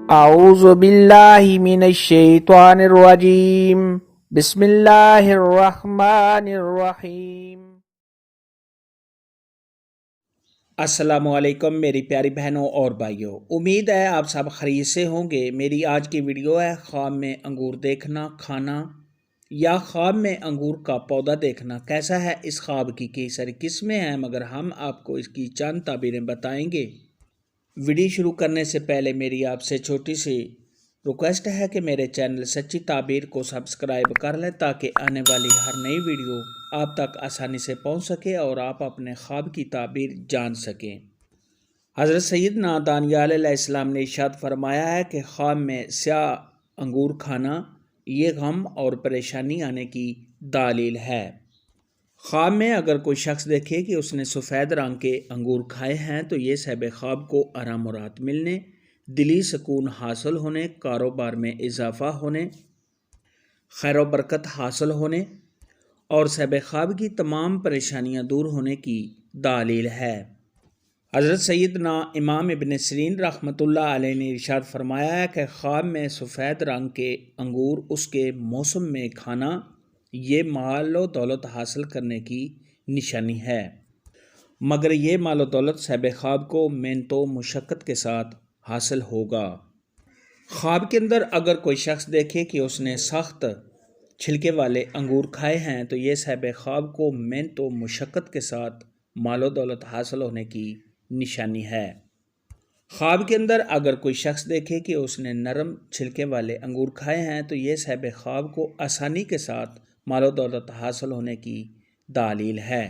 अऊज़ु बिल्लाहि मिनश शैतानिर रजीम बिस्मिल्लाहिर रहमानिर रहीम। अस्सलामुअलैकुम मेरी प्यारी बहनों और भाइयों, उम्मीद है आप सब खैरियत से होंगे। मेरी आज की वीडियो है ख्वाब में अंगूर देखना खाना या ख्वाब में अंगूर का पौधा देखना कैसा है। इस ख्वाब की कई सारी किस्में हैं, मगर हम आपको इसकी चंद ताबीरें बताएंगे। वीडियो शुरू करने से पहले मेरी आपसे छोटी सी रिक्वेस्ट है कि मेरे चैनल सच्ची ताबीर को सब्सक्राइब कर लें ताकि आने वाली हर नई वीडियो आप तक आसानी से पहुंच सके और आप अपने ख्वाब की ताबीर जान सकें। हज़रत सैयदना दानियाल अलैहिस्सलाम ने इरशाद फरमाया है कि ख्वाब में स्याह अंगूर खाना ये गम और परेशानी आने की दलील है। ख्वाब में अगर कोई शख्स देखे कि उसने सफ़ेद रंग के अंगूर खाए हैं तो ये साहिब ख्वाब को आराम और राहत मिलने, दिली सुकून हासिल होने, कारोबार में इजाफा होने, खैर बरकत हासिल होने और साहिब ख्वाब की तमाम परेशानियां दूर होने की दलील है। हज़रत सैयदना इमाम इब्न सिरीन रहमतुल्लाह अलैह ने इरशाद फरमाया है कि ख्वाब में सफ़ेद रंग के अंगूर उसके मौसम में खाना ये माल व दौलत हासिल करने की निशानी है, मगर ये माल व दौलत साहिब ख्वाब को मेहनत व मुशक्क़त के साथ हासिल होगा। ख्वाब के अंदर अगर कोई शख्स देखे कि उसने सख्त छिलके वाले अंगूर खाए हैं तो ये साहिब ख्वाब को मेहनत व मुशक्क़त के साथ माल व दौलत हासिल होने की निशानी है। ख्वाब के अंदर अगर कोई शख्स देखे कि उसने नरम छिलके वाले अंगूर खाए हैं तो ये साहिब ख्वाब को आसानी के साथ मालो दौलत हासिल होने की दलील है।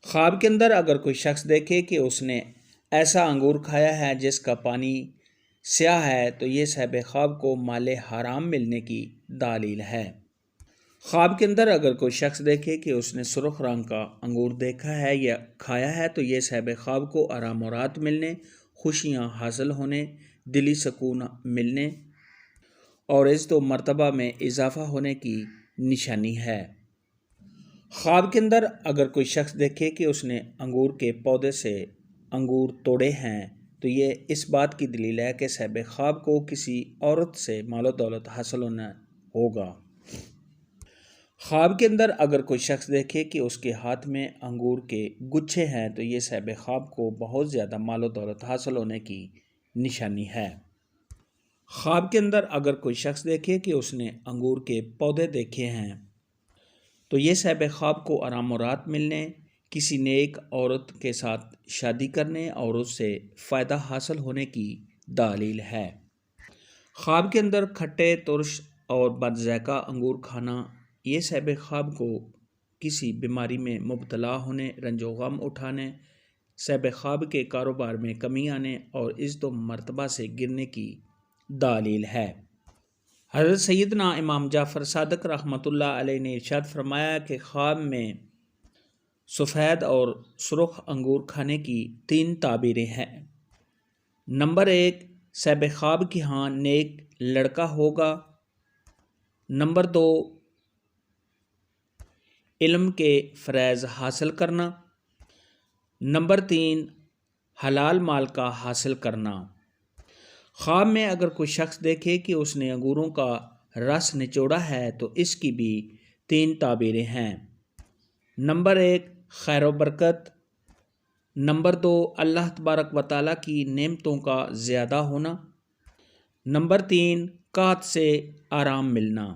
ख्वाब के अंदर अगर कोई शख्स देखे कि उसने ऐसा अंगूर खाया है जिसका पानी स्याह है तो ये साहिब ख्वाब को माले हराम मिलने की दलील है। ख्वाब के अंदर अगर कोई शख्स देखे कि उसने सुर्ख रंग का अंगूर देखा है या खाया है तो ये साहिब ख्वाब को आराम और राहत मिलने, खुशियाँ हासिल होने, दिली सुकून मिलने और इज़्ज़त व मर्तबा में इजाफ़ा होने की निशानी है। ख्वाब के अंदर अगर कोई शख्स देखे कि उसने अंगूर के पौधे से अंगूर तोड़े हैं तो ये इस बात की दलील है कि साहिब ख्वाब को किसी औरत से मालो दौलत हासिल होना होगा। ख्वाब के अंदर अगर कोई शख्स देखे कि उसके हाथ में अंगूर के गुच्छे हैं तो ये साहिब ख्वाब को बहुत ज़्यादा मालो दौलत हासिल होने की निशानी है। ख्वाब के अंदर अगर कोई शख्स देखे कि उसने अंगूर के पौधे देखे हैं तो ये साहिब ख्वाब को आराम और राहत मिलने, किसी नेक औरत के साथ शादी करने और उससे फ़ायदा हासिल होने की दलील है। ख्वाब के अंदर खट्टे, तुर्श और बदज़ायक़ा अंगूर खाना ये साहिब ख्वाब को किसी बीमारी में मुब्तला होने, रंजो गम उठाने, साहिब ख्वाब के कारोबार में कमी आने और इज़्ज़त व मर्तबा से गिरने की दलील है। हज़रत सैयदना इमाम जाफ़र सादिक़ रहमतुल्लाह अलैह ने इरशाद फरमाया कि ख्वाब में सफ़ेद और सुर्ख अंगूर खाने की 3 ताबीरें हैं। नंबर 1, साहिब ख्वाब की हाँ नेक लड़का होगा। नंबर 2, इल्म के फ़ैज़ हासिल करना। नंबर 3, हलाल माल का हासिल करना। ख्वाब में अगर कोई शख्स देखे कि उसने अंगूरों का रस निचोड़ा है तो इसकी भी 3 ताबीरें हैं। नंबर 1, खैर व बरकत। नंबर 2, अल्लाह तबारक व तआला की नेमतों का ज़्यादा होना। नंबर 3, कात से आराम मिलना।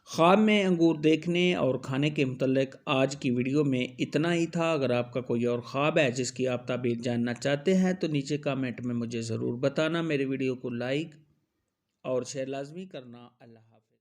ख्वाब में अंगूर देखने और खाने के मुतल्लिक़ आज की वीडियो में इतना ही था। अगर आपका कोई और ख्वाब है जिसकी आप ताबीर जानना चाहते हैं तो नीचे कमेंट में मुझे ज़रूर बताना। मेरे वीडियो को लाइक और शेयर लाजमी करना। अल्लाह।